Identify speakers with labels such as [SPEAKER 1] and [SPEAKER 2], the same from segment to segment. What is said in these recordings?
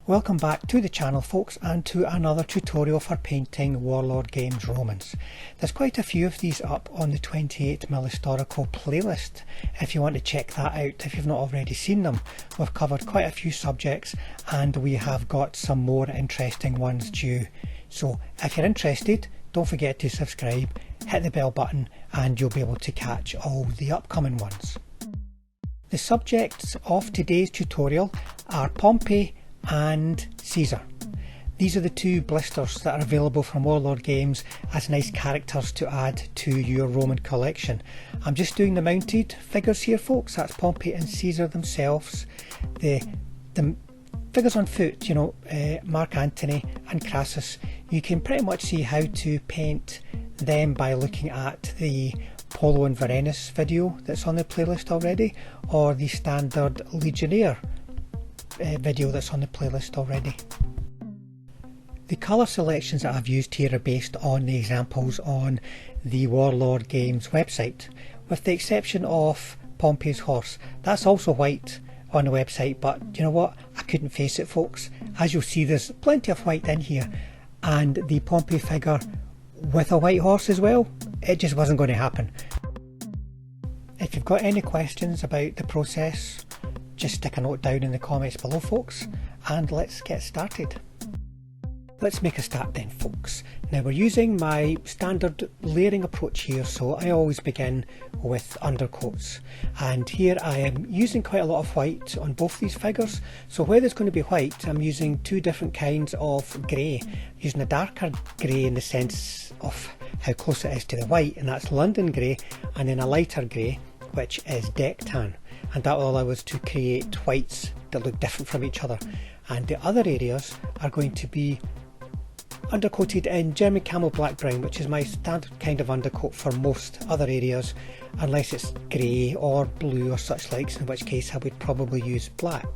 [SPEAKER 1] Welcome back to the channel folks, and to another tutorial for painting Warlord Games Romans. There's quite a few of these up on the 28mm historical playlist if you want to check that out if you've not already seen them. We've covered quite a few subjects and we have got some more interesting ones due. So if you're interested, don't forget to subscribe, hit the bell button and you'll be able to catch all the upcoming ones. The subjects of today's tutorial are Pompey and Caesar. These are the two blisters that are available from Warlord Games as nice characters to add to your Roman collection. I'm just doing the mounted figures here folks, that's Pompey and Caesar themselves. The figures on foot, Mark Antony and Crassus, you can pretty much see how to paint them by looking at the Polo and Varenus video that's on the playlist already, or the standard Legionnaire video that's on the playlist already. The colour selections that I've used here are based on the examples on the Warlord Games website, with the exception of Pompey's horse. That's also white on the website, but you know what, I couldn't face it folks. As you'll see, there's plenty of white in here, and the Pompey figure with a white horse as well, it just wasn't going to happen. If you've got any questions about the process, just stick a note down in the comments below folks, and let's get started. Let's make a start then folks. Now we're using my standard layering approach here, so I always begin with undercoats, and here I am using quite a lot of white on both these figures. So where there's going to be white, I'm using two different kinds of grey, using a darker grey in the sense of how close it is to the white, and that's London grey, and then a lighter grey which is deck tan, and that will allow us to create whites that look different from each other. And the other areas are going to be undercoated in German Camo black brown, which is my standard kind of undercoat for most other areas, unless it's grey or blue or such likes, in which case I would probably use black.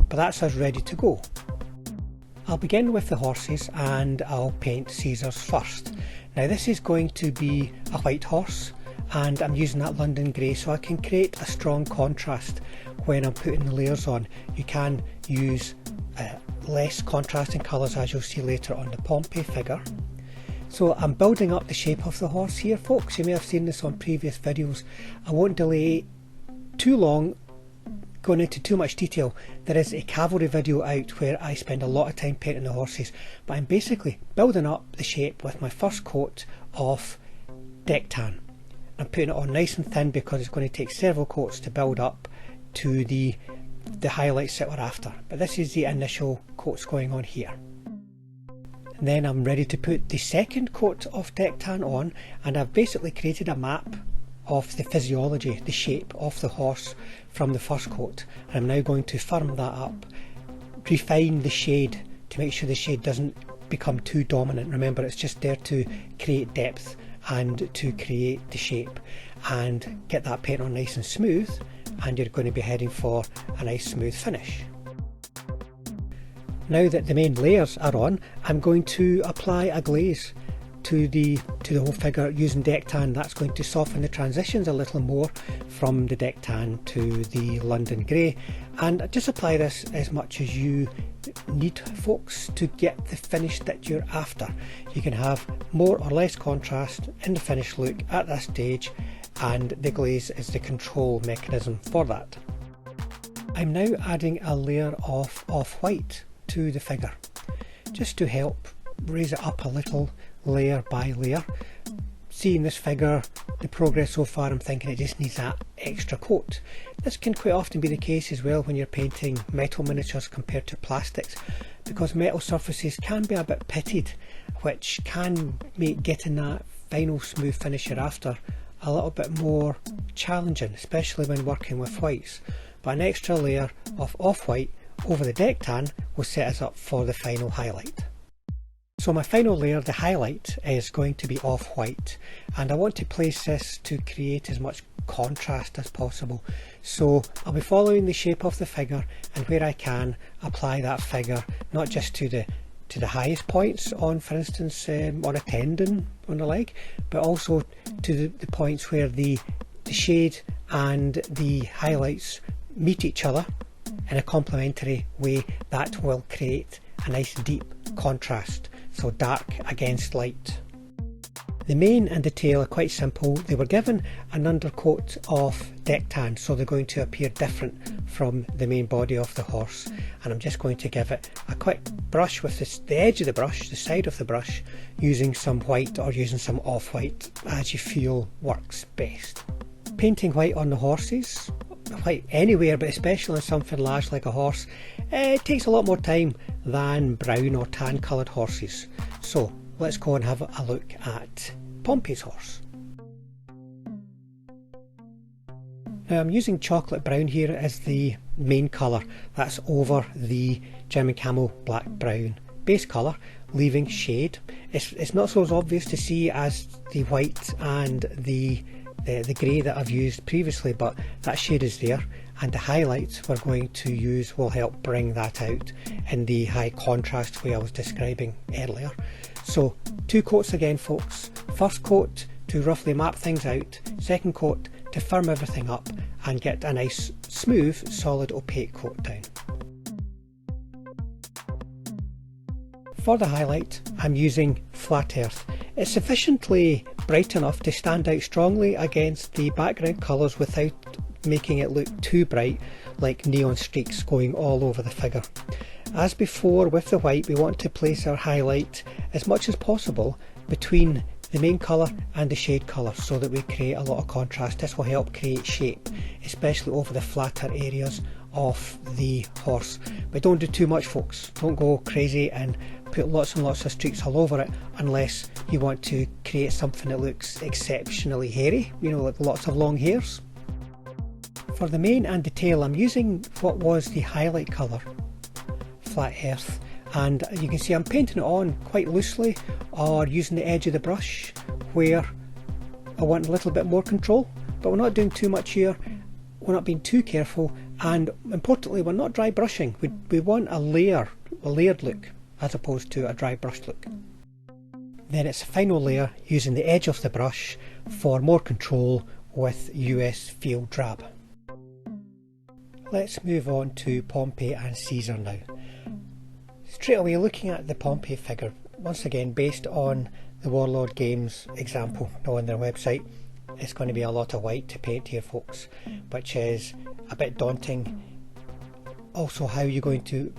[SPEAKER 1] But that's us ready to go. I'll begin with the horses and I'll paint Caesar's first. Now this is going to be a white horse, and I'm using that London grey so I can create a strong contrast when I'm putting the layers on. You can use less contrasting colours, as you'll see later on the Pompey figure. So I'm building up the shape of the horse here folks. You may have seen this on previous videos. I won't delay too long going into too much detail. There is a cavalry video out where I spend a lot of time painting the horses, but I'm basically building up the shape with my first coat of deck tan. I'm putting it on nice and thin because it's going to take several coats to build up to the highlights that we're after, but this is the initial coats going on here. And then I'm ready to put the second coat of deck tan on, and I've basically created a map of the physiology, the shape of the horse from the first coat. And I'm now going to firm that up, refine the shade to make sure the shade doesn't become too dominant. Remember, it's just there to create depth and to create the shape, and get that paint on nice and smooth, and you're going to be heading for a nice smooth finish. Now that the main layers are on, I'm going to apply a glaze to the whole figure using deck tan. That's going to soften the transitions a little more from the deck tan to the London grey, and just apply this as much as you need folks to get the finish that you're after. You can have more or less contrast in the finished look at this stage, and the glaze is the control mechanism for that. I'm now adding a layer of off-white to the figure just to help raise it up a little, layer by layer. Seeing this figure, the progress so far, I'm thinking it just needs that extra coat. This can quite often be the case as well when you're painting metal miniatures compared to plastics, because metal surfaces can be a bit pitted, which can make getting that final smooth finish you're after a little bit more challenging, especially when working with whites. But an extra layer of off-white over the deck tan will set us up for the final highlight. So my final layer, the highlight, is going to be off-white, and I want to place this to create as much contrast as possible. So I'll be following the shape of the figure, and where I can apply that figure not just to the highest points on, for instance, on a tendon on the leg, but also to the points where the shade and the highlights meet each other in a complementary way that will create a nice deep contrast, so dark against light. The mane and the tail are quite simple. They were given an undercoat of deck tan, so they're going to appear different from the main body of the horse, and I'm just going to give it a quick brush with the edge of the brush, the side of the brush, using some white or using some off-white as you feel works best. Painting white on the horses, white anywhere but especially on something large like a horse, it takes a lot more time than brown or tan coloured horses. So let's go and have a look at Pompey's horse. Now I'm using chocolate brown here as the main colour, that's over the German Camo black brown base colour, leaving shade. It's not so obvious to see as the white and the grey that I've used previously, but that shade is there, and the highlights we're going to use will help bring that out in the high contrast way I was describing earlier. So 2 coats again folks, first coat to roughly map things out, second coat to firm everything up and get a nice smooth solid opaque coat down. For the highlight I'm using flat earth. It's sufficiently bright enough to stand out strongly against the background colours without making it look too bright like neon streaks going all over the figure. As before with the white, we want to place our highlight as much as possible between the main colour and the shade colour so that we create a lot of contrast. This will help create shape, especially over the flatter areas of the horse. But don't do too much folks, don't go crazy and put lots and lots of streaks all over it unless you want to create something that looks exceptionally hairy, you know, like lots of long hairs. For the mane and the tail I'm using what was the highlight colour, flat earth, and you can see I'm painting it on quite loosely or using the edge of the brush where I want a little bit more control, but we're not doing too much here, we're not being too careful, and importantly we're not dry brushing. We want a layered look as opposed to a dry brush look. Then it's a final layer using the edge of the brush for more control with US Field Drab. Let's move on to Pompey and Caesar now. Straight away looking at the Pompey figure, once again based on the Warlord Games example on their website, it's going to be a lot of white to paint here folks, which is a bit daunting. Also how you're going to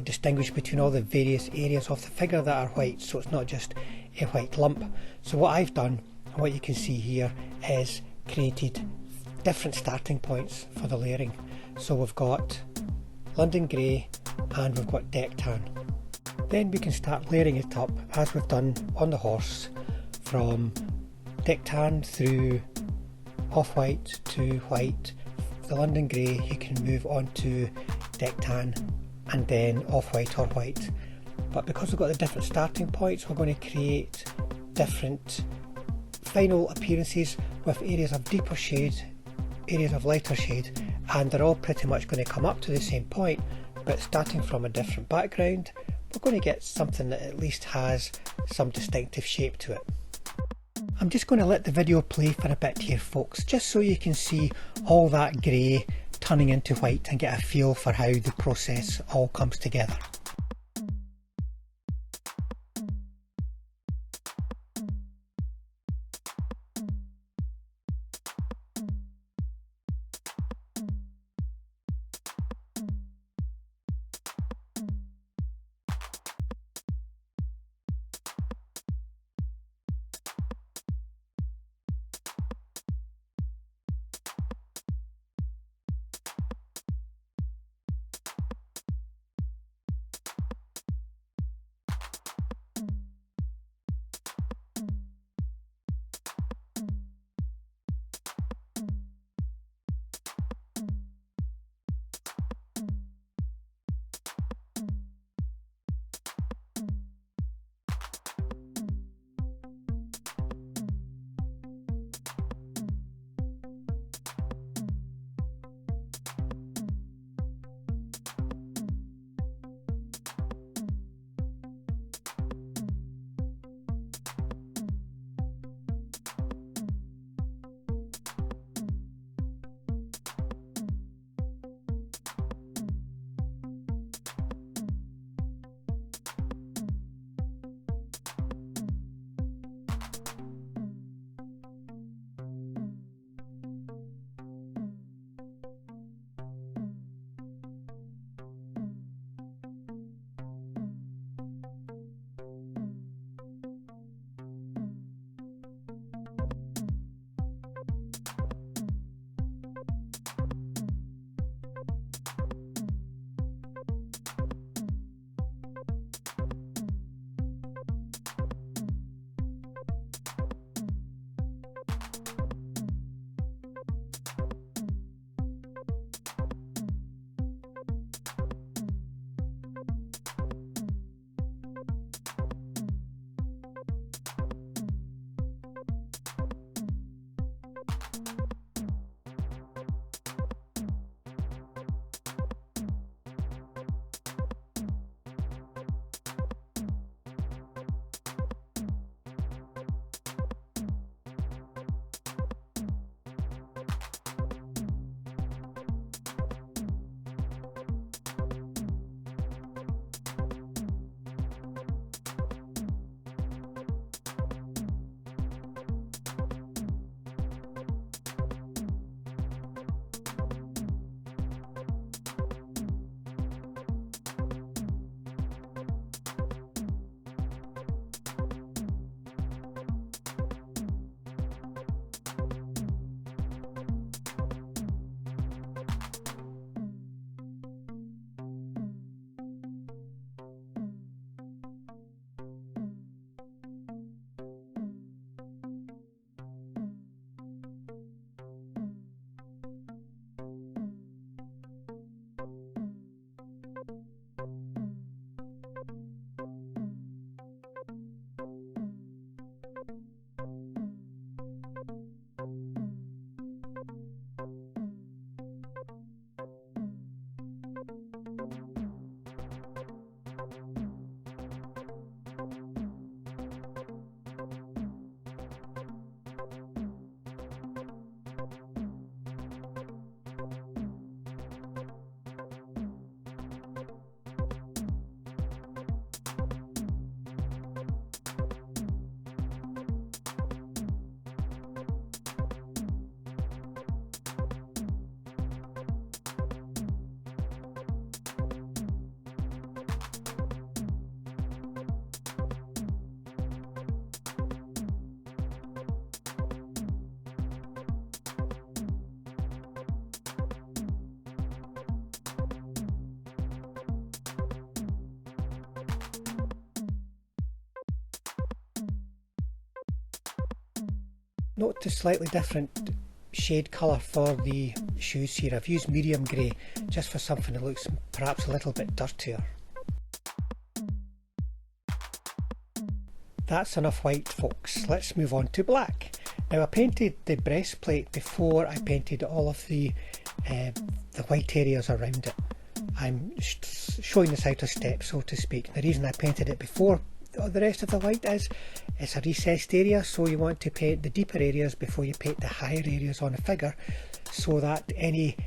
[SPEAKER 1] distinguish between all the various areas of the figure that are white, so it's not just a white lump. So what I've done, and what you can see here, is created different starting points for the layering. So we've got London Grey and we've got deck tan. Then we can start layering it up as we've done on the horse, from deck tan through off-white to white. The London Grey you can move on to deck tan and then off-white or white. But because we've got the different starting points, we're going to create different final appearances with areas of deeper shade, areas of lighter shade, and they're all pretty much going to come up to the same point, but starting from a different background, we're going to get something that at least has some distinctive shape to it. I'm just going to let the video play for a bit here folks, just so you can see all that grey turning into white and get a feel for how the process all comes together. Note the slightly different shade colour for the shoes here. I've used medium grey just for something that looks perhaps a little bit dirtier. That's enough white, folks. Let's move on to black. Now, I painted the breastplate before I painted all of the white areas around it. I'm showing this out a step, so to speak. The reason I painted it before the rest of the white is it's a recessed area, so you want to paint the deeper areas before you paint the higher areas on a figure, so that any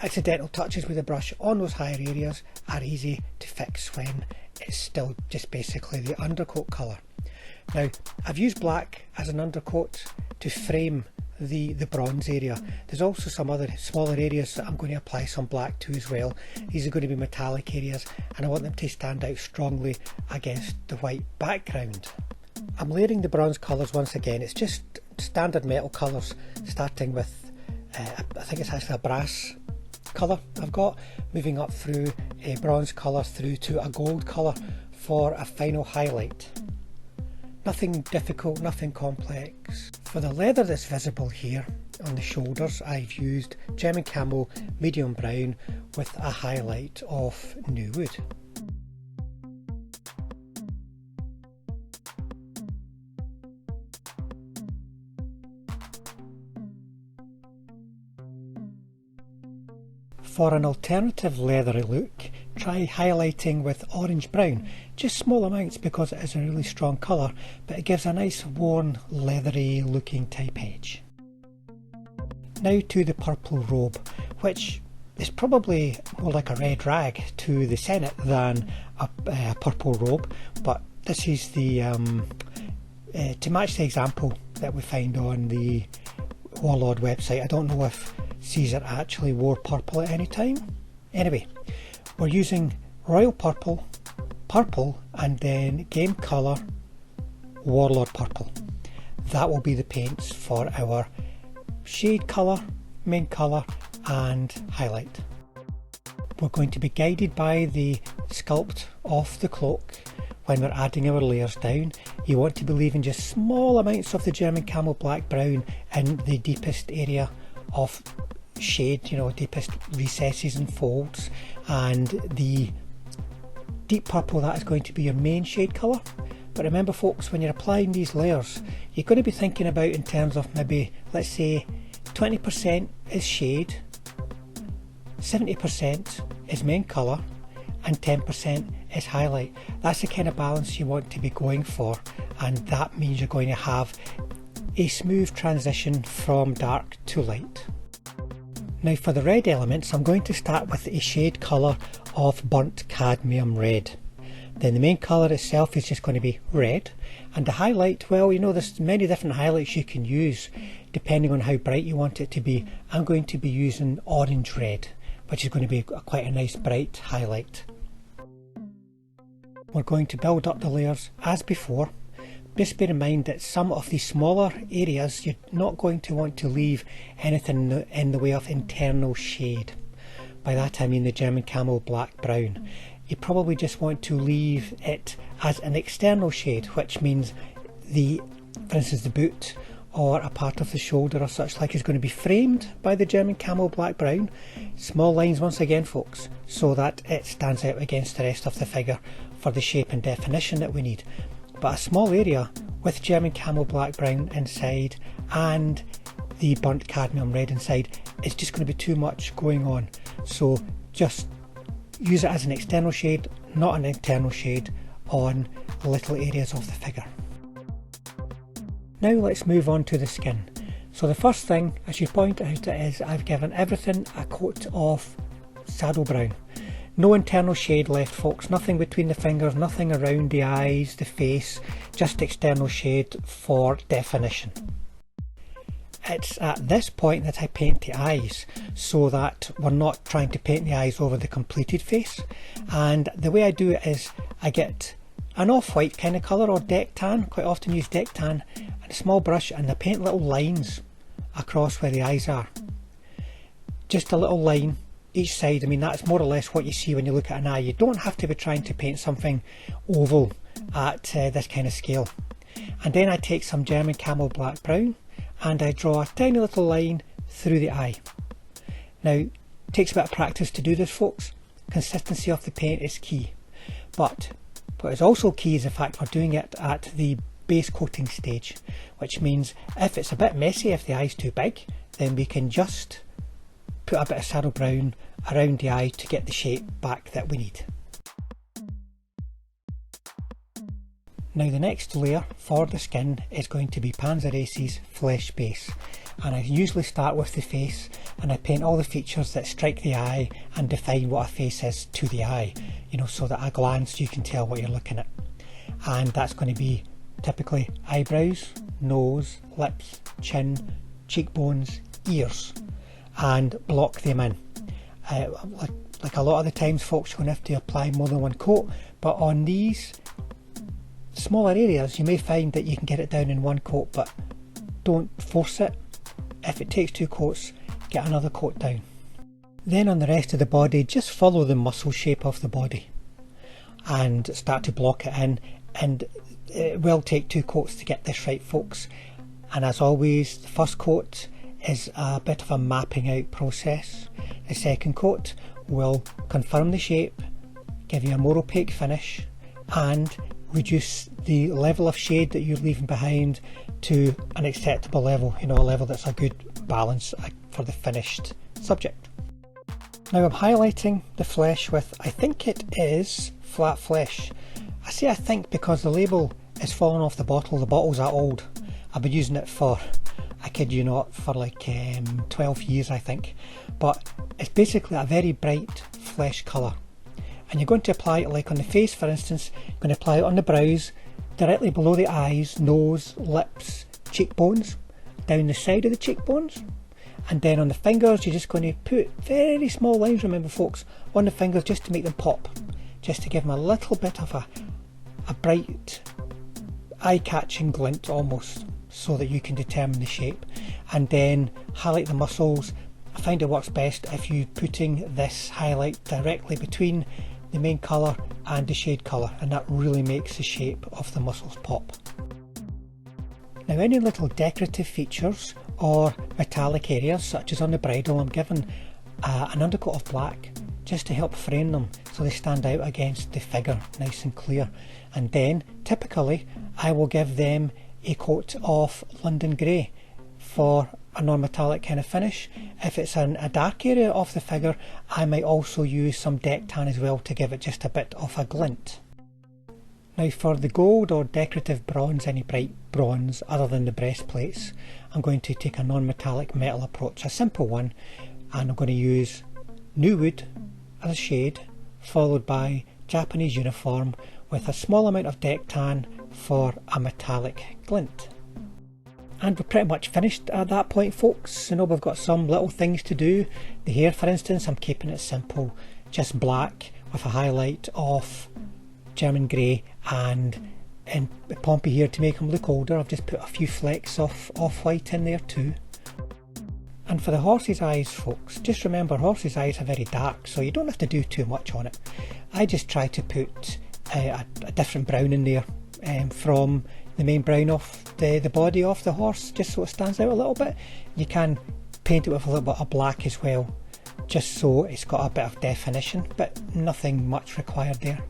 [SPEAKER 1] accidental touches with the brush on those higher areas are easy to fix when it's still just basically the undercoat colour. Now, I've used black as an undercoat to frame the bronze area. There's also some other smaller areas that I'm going to apply some black to as well. These are going to be metallic areas, and I want them to stand out strongly against the white background. I'm layering the bronze colours once again. It's just standard metal colours, starting with I think it's actually a brass colour I've got, moving up through a bronze colour through to a gold colour for a final highlight. Nothing difficult, nothing complex. For the leather that's visible here on the shoulders, I've used German Camo medium brown with a highlight of new wood. For an alternative leathery look, try highlighting with orange brown, just small amounts because it is a really strong colour, but it gives a nice worn leathery looking type edge. Now to the purple robe, which is probably more like a red rag to the Senate than a purple robe, but this is the to match the example that we find on the Warlord website. I don't know if Caesar actually wore purple at any time. Anyway, we're using royal purple, purple, and then game colour Warlord purple. That will be the paints for our shade colour, main colour, and highlight. We're going to be guided by the sculpt of the cloak when we're adding our layers down. You want to be leaving just small amounts of the German Camo black brown in the deepest area of shade, you know, deepest recesses and folds, and the deep purple, that is going to be your main shade colour. But remember folks, when you're applying these layers, you're going to be thinking about in terms of maybe, let's say 20% is shade, 70% is main colour, and 10% is highlight. That's the kind of balance you want to be going for, and that means you're going to have a smooth transition from dark to light. Now for the red elements, I'm going to start with a shade colour of burnt cadmium red. Then the main colour itself is just going to be red, and the highlight, well, you know, there's many different highlights you can use depending on how bright you want it to be. I'm going to be using orange red, which is going to be quite a nice bright highlight. We're going to build up the layers as before. Just bear in mind that some of the smaller areas you're not going to want to leave anything in the way of internal shade. By that I mean the German Camo black brown. You probably just want to leave it as an external shade, which means for instance the boot or a part of the shoulder or such like is going to be framed by the German Camo black brown. Small lines once again folks, so that it stands out against the rest of the figure for the shape and definition that we need. But a small area with German Camo black brown inside and the burnt cadmium red inside is just going to be too much going on, so just use it as an external shade, not an internal shade, on little areas of the figure. Now let's move on to the skin. So the first thing I should point out is I've given everything a coat of saddle brown. No internal shade left folks, nothing between the fingers, nothing around the eyes, the face, just external shade for definition. It's at this point that I paint the eyes, so that we're not trying to paint the eyes over the completed face. And the way I do it is I get an off-white kind of colour or deck tan, quite often use deck tan, and a small brush, and I paint little lines across where the eyes are. Just a little line each side. I mean, that's more or less what you see when you look at an eye. You don't have to be trying to paint something oval at this kind of scale. And then I take some German Camo black brown and I draw a tiny little line through the eye. Now, it takes a bit of practice to do this folks. Consistency of the paint is key. But what is also key is the fact we're doing it at the base coating stage, which means if it's a bit messy, if the eye's too big, then we can just put a bit of saddle brown around the eye to get the shape back that we need. Now the next layer for the skin is going to be Panzerace's flesh base, and I usually start with the face and I paint all the features that strike the eye and define what a face is to the eye, you know, so that at a glance you can tell what you're looking at. And that's going to be typically eyebrows, nose, lips, chin, cheekbones, ears, and block them in. Like a lot of the times folks, you're going to have to apply more than one coat, but on these smaller areas you may find that you can get it down in one coat, but don't force it. If it takes two coats, get another coat down. Then on the rest of the body, just follow the muscle shape of the body and start to block it in, and it will take two coats to get this right folks. And as always, the first coat is a bit of a mapping out process. The second coat will confirm the shape, give you a more opaque finish, and reduce the level of shade that you're leaving behind to an acceptable level, you know, a level that's a good balance for the finished subject. Now I'm highlighting the flesh with, I think it is flat flesh. I say I think because the label is falling off the bottle. The bottle's that old. I've been using it for, I kid you not, for like 12 years I think, but it's basically a very bright flesh colour. And you're going to apply it like on the face for instance, you're going to apply it on the brows, directly below the eyes, nose, lips, cheekbones, down the side of the cheekbones, and then on the fingers you're just going to put very small lines, remember folks, on the fingers just to make them pop, just to give them a little bit of a bright eye-catching glint almost, so that you can determine the shape. And then highlight the muscles. I find it works best if you're putting this highlight directly between the main colour and the shade colour, and that really makes the shape of the muscles pop. Now any little decorative features or metallic areas such as on the bridle, I'm given an undercoat of black just to help frame them so they stand out against the figure nice and clear. And then typically I will give them a coat of London Grey for a non-metallic kind of finish. If it's in a dark area of the figure, I might also use some deck tan as well to give it just a bit of a glint. Now for the gold or decorative bronze, any bright bronze other than the breastplates, I'm going to take a non-metallic metal approach, a simple one, and I'm going to use New Wood as a shade, followed by Japanese Uniform with a small amount of deck tan for a metallic glint. And we're pretty much finished at that point folks. You know, we've got some little things to do. The hair for instance, I'm keeping it simple, just black with a highlight of German Grey, and in Pompey here to make him look older I've just put a few flecks of off-white in there too. And for the horse's eyes folks, just remember horse's eyes are very dark, so you don't have to do too much on it. I just try to put a different brown in there from the main brown off the body of the horse, just so it stands out a little bit. You can paint it with a little bit of black as well, just so it's got a bit of definition, but nothing much required there.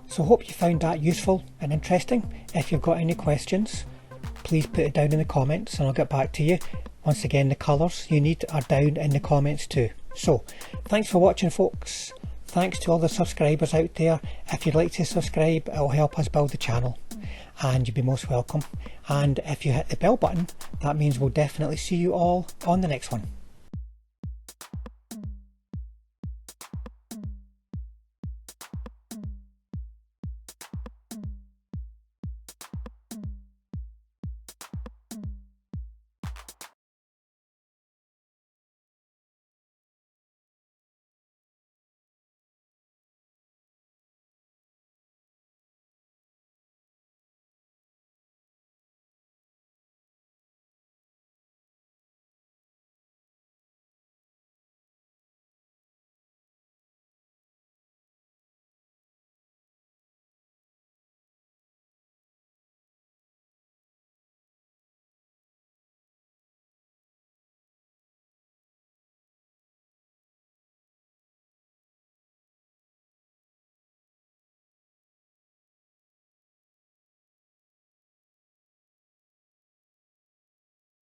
[SPEAKER 1] So hope you found that useful and interesting. If you've got any questions, please put it down in the comments and I'll get back to you. Once again, the colours you need are down in the comments too. So thanks for watching, folks. Thanks to all the subscribers out there. If you'd like to subscribe, it'll help us build the channel, and you'd be most welcome. And if you hit the bell button, that means we'll definitely see you all on the next one.